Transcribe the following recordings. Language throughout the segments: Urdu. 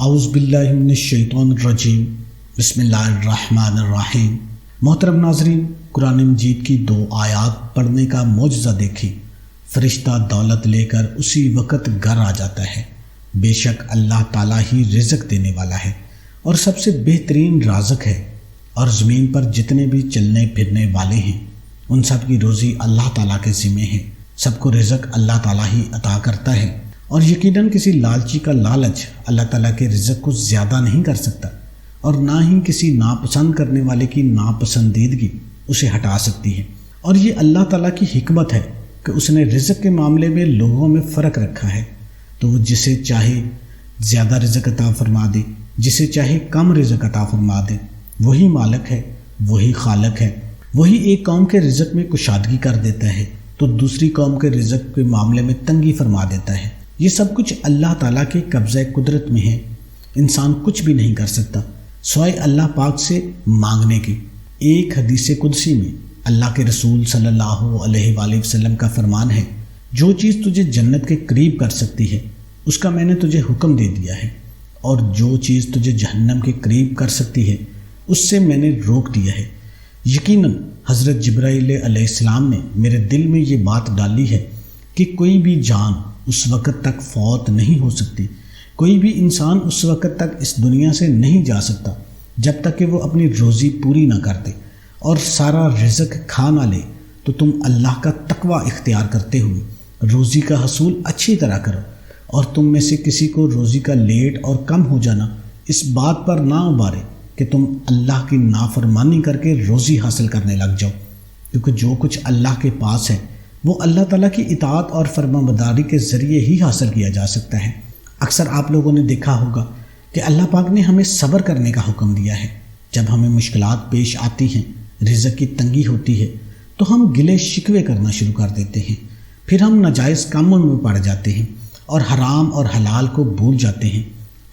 اعوذ باللہ من الشیطان الرجیم بسم اللہ الرحمن الرحیم۔ محترم ناظرین، قرآن مجید کی 2 آیات پڑھنے کا معجزہ دیکھیں۔ فرشتہ دولت لے کر اسی وقت گھر آ جاتا ہے۔ بے شک اللہ تعالیٰ ہی رزق دینے والا ہے اور سب سے بہترین رازق ہے، اور زمین پر جتنے بھی چلنے پھرنے والے ہیں ان سب کی روزی اللہ تعالیٰ کے ذمے ہے۔ سب کو رزق اللہ تعالیٰ ہی عطا کرتا ہے، اور یقیناً کسی لالچی کا لالچ اللہ تعالیٰ کے رزق کو زیادہ نہیں کر سکتا، اور نہ ہی کسی ناپسند کرنے والے کی ناپسندیدگی اسے ہٹا سکتی ہے۔ اور یہ اللہ تعالیٰ کی حکمت ہے کہ اس نے رزق کے معاملے میں لوگوں میں فرق رکھا ہے، تو وہ جسے چاہے زیادہ رزق عطا فرما دے، جسے چاہے کم رزق عطا فرما دے۔ وہی مالک ہے، وہی خالق ہے۔ وہی ایک قوم کے رزق میں کشادگی کر دیتا ہے تو دوسری قوم کے رزق کے معاملے میں تنگی فرما دیتا ہے۔ یہ سب کچھ اللہ تعالیٰ کے قبضہ قدرت میں ہے۔ انسان کچھ بھی نہیں کر سکتا سوائے اللہ پاک سے مانگنے کی۔ ایک حدیث قدسی میں اللہ کے رسول صلی اللہ علیہ وآلہ وسلم کا فرمان ہے، جو چیز تجھے جنت کے قریب کر سکتی ہے اس کا میں نے تجھے حکم دے دیا ہے، اور جو چیز تجھے جہنم کے قریب کر سکتی ہے اس سے میں نے روک دیا ہے۔ یقیناً حضرت جبرائیل علیہ السلام نے میرے دل میں یہ بات ڈالی ہے کہ کوئی بھی جان اس وقت تک فوت نہیں ہو سکتی، کوئی بھی انسان اس وقت تک اس دنیا سے نہیں جا سکتا جب تک کہ وہ اپنی روزی پوری نہ کر دے اور سارا رزق کھا نہ لے۔ تو تم اللہ کا تقوی اختیار کرتے ہوئے روزی کا حصول اچھی طرح کرو، اور تم میں سے کسی کو روزی کا لیٹ اور کم ہو جانا اس بات پر نہ ابھارے کہ تم اللہ کی نافرمانی کر کے روزی حاصل کرنے لگ جاؤ، کیونکہ جو کچھ اللہ کے پاس ہے وہ اللہ تعالیٰ کی اطاعت اور فرمانبرداری کے ذریعے ہی حاصل کیا جا سکتا ہے۔ اکثر آپ لوگوں نے دیکھا ہوگا کہ اللہ پاک نے ہمیں صبر کرنے کا حکم دیا ہے۔ جب ہمیں مشکلات پیش آتی ہیں، رزق کی تنگی ہوتی ہے، تو ہم گلے شکوے کرنا شروع کر دیتے ہیں، پھر ہم ناجائز کاموں میں پڑ جاتے ہیں اور حرام اور حلال کو بھول جاتے ہیں۔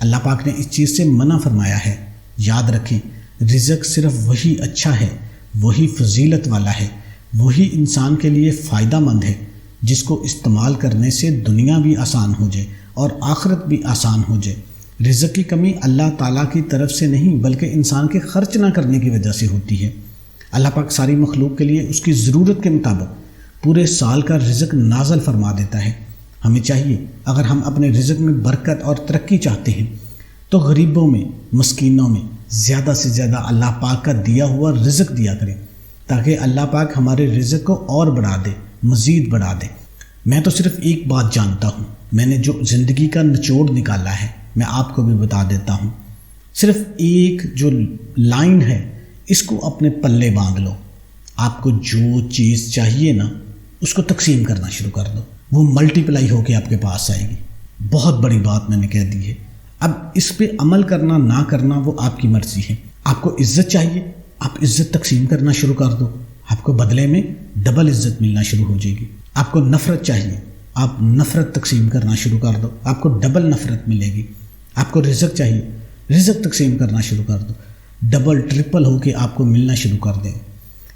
اللہ پاک نے اس چیز سے منع فرمایا ہے۔ یاد رکھیں، رزق صرف وہی اچھا ہے، وہی فضیلت والا ہے، وہی انسان کے لیے فائدہ مند ہے جس کو استعمال کرنے سے دنیا بھی آسان ہو جائے اور آخرت بھی آسان ہو جائے۔ رزق کی کمی اللہ تعالیٰ کی طرف سے نہیں بلکہ انسان کے خرچ نہ کرنے کی وجہ سے ہوتی ہے۔ اللہ پاک ساری مخلوق کے لیے اس کی ضرورت کے مطابق پورے سال کا رزق نازل فرما دیتا ہے۔ ہمیں چاہیے اگر ہم اپنے رزق میں برکت اور ترقی چاہتے ہیں تو غریبوں میں، مسکینوں میں زیادہ سے زیادہ اللہ پاک کا دیا ہوا رزق دیا کریں، تاکہ اللہ پاک ہمارے رزق کو اور بڑھا دے، مزید بڑھا دے۔ میں تو صرف ایک بات جانتا ہوں، میں نے جو زندگی کا نچوڑ نکالا ہے میں آپ کو بھی بتا دیتا ہوں۔ صرف ایک جو لائن ہے اس کو اپنے پلے باندھ لو۔ آپ کو جو چیز چاہیے نا اس کو تقسیم کرنا شروع کر دو، وہ ملٹی پلائی ہو کے آپ کے پاس آئے گی۔ بہت بڑی بات میں نے کہہ دی ہے۔ اب اس پہ عمل کرنا نہ کرنا وہ آپ کی مرضی ہے۔ آپ کو عزت چاہیے، آپ عزت تقسیم کرنا شروع کر دو، آپ کو بدلے میں ڈبل عزت ملنا شروع ہو جائے گی۔ آپ کو نفرت چاہیے، آپ نفرت تقسیم کرنا شروع کر دو، آپ کو ڈبل نفرت ملے گی۔ آپ کو رزق چاہیے، رزق تقسیم کرنا شروع کر دو، ڈبل ٹرپل ہو کے آپ کو ملنا شروع کر دیں۔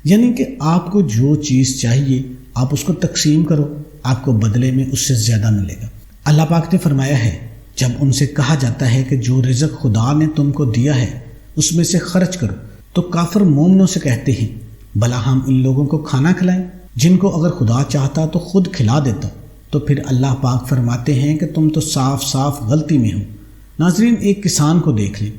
یعنی کہ آپ کو جو چیز چاہیے آپ اس کو تقسیم کرو، آپ کو بدلے میں اس سے زیادہ ملے گا۔ اللہ پاک نے فرمایا ہے، جب ان سے کہا جاتا ہے کہ جو رزق خدا نے تم کو دیا ہے اس میں سے خرچ کرو، تو کافر مومنوں سے کہتے ہیں، بھلا ہم ان لوگوں کو کھانا کھلائیں جن کو اگر خدا چاہتا تو خود کھلا دیتا۔ تو پھر اللہ پاک فرماتے ہیں کہ تم تو صاف صاف غلطی میں ہو۔ ناظرین، ایک کسان کو دیکھ لیں،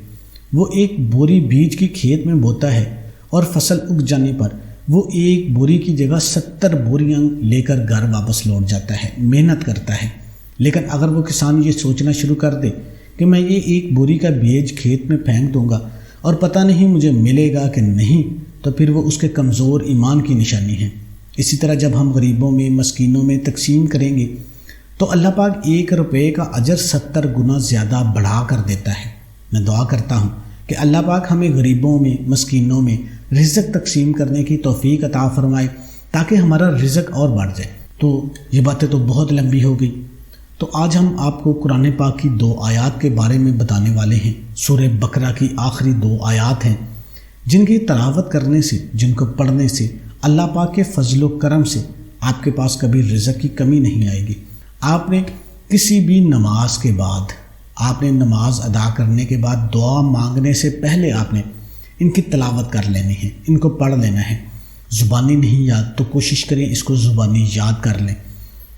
وہ ایک بوری بیج کی کھیت میں بوتا ہے اور فصل اگ جانے پر وہ ایک بوری کی جگہ 70 بوریاں لے کر گھر واپس لوٹ جاتا ہے، محنت کرتا ہے۔ لیکن اگر وہ کسان یہ سوچنا شروع کر دے کہ میں یہ ایک بوری کا بیج کھیت میں پھینک دوں گا اور پتہ نہیں مجھے ملے گا کہ نہیں، تو پھر وہ اس کے کمزور ایمان کی نشانی ہے۔ اسی طرح جب ہم غریبوں میں، مسکینوں میں تقسیم کریں گے تو اللہ پاک 1 روپے کا اجر 70 گنا زیادہ بڑھا کر دیتا ہے۔ میں دعا کرتا ہوں کہ اللہ پاک ہمیں غریبوں میں، مسکینوں میں رزق تقسیم کرنے کی توفیق عطا فرمائے تاکہ ہمارا رزق اور بڑھ جائے۔ تو یہ باتیں تو بہت لمبی ہو گئی، تو آج ہم آپ کو قرآن پاک کی 2 آیات کے بارے میں بتانے والے ہیں۔ سورہ بقرہ کی آخری 2 آیات ہیں جن کی تلاوت کرنے سے، جن کو پڑھنے سے اللہ پاک کے فضل و کرم سے آپ کے پاس کبھی رزق کی کمی نہیں آئے گی۔ آپ نے کسی بھی نماز کے بعد آپ نے نماز ادا کرنے کے بعد دعا مانگنے سے پہلے آپ نے ان کی تلاوت کر لینی ہے، ان کو پڑھ لینا ہے۔ زبانی نہیں یاد تو کوشش کریں اس کو زبانی یاد کر لیں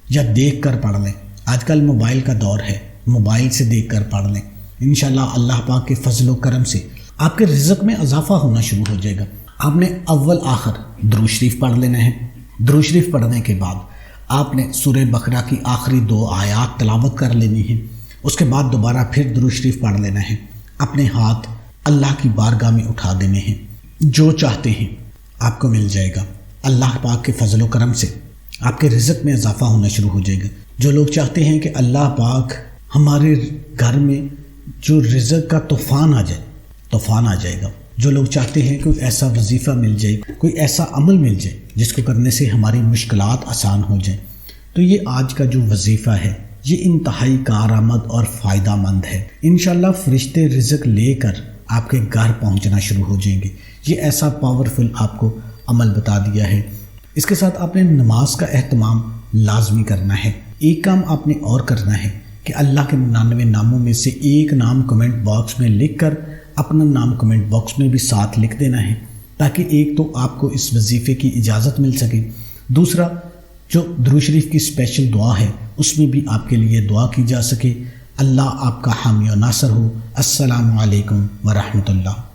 یا دیکھ کر پڑھ لیں۔ آج کل موبائل کا دور ہے، موبائل سے دیکھ کر پڑھ لیں۔ انشاءاللہ اللہ پاک کے فضل و کرم سے آپ کے رزق میں اضافہ ہونا شروع ہو جائے گا۔ آپ نے اول آخر درود شریف پڑھ لینا ہے۔ درود شریف پڑھنے کے بعد آپ نے سورہ بقرہ کی آخری 2 آیات تلاوت کر لینی ہے۔ اس کے بعد دوبارہ پھر درود شریف پڑھ لینا ہے۔ اپنے ہاتھ اللہ کی بارگاہ میں اٹھا دینے ہیں۔ جو چاہتے ہیں آپ کو مل جائے گا۔ اللہ پاک کے فضل و کرم سے آپ کے رزق میں اضافہ ہونا شروع ہو جائے گا۔ جو لوگ چاہتے ہیں کہ اللہ پاک ہمارے گھر میں جو رزق کا طوفان آ جائے گا، جو لوگ چاہتے ہیں کوئی ایسا وظیفہ مل جائے، کوئی ایسا عمل مل جائے جس کو کرنے سے ہماری مشکلات آسان ہو جائیں، تو یہ آج کا جو وظیفہ ہے یہ انتہائی کارآمد اور فائدہ مند ہے۔ انشاءاللہ فرشتے رزق لے کر آپ کے گھر پہنچنا شروع ہو جائیں گے۔ یہ ایسا پاورفل آپ کو عمل بتا دیا ہے۔ اس کے ساتھ آپ نے نماز کا اہتمام لازمی کرنا ہے۔ ایک کام آپ نے اور کرنا ہے کہ اللہ کے 99 ناموں میں سے ایک نام کمنٹ باکس میں لکھ کر اپنا نام کمنٹ باکس میں بھی ساتھ لکھ دینا ہے، تاکہ ایک تو آپ کو اس وظیفے کی اجازت مل سکے، دوسرا جو درود شریف کی اسپیشل دعا ہے اس میں بھی آپ کے لیے دعا کی جا سکے۔ اللہ آپ کا حامی و ناصر ہو۔ السلام علیکم ورحمۃ اللہ۔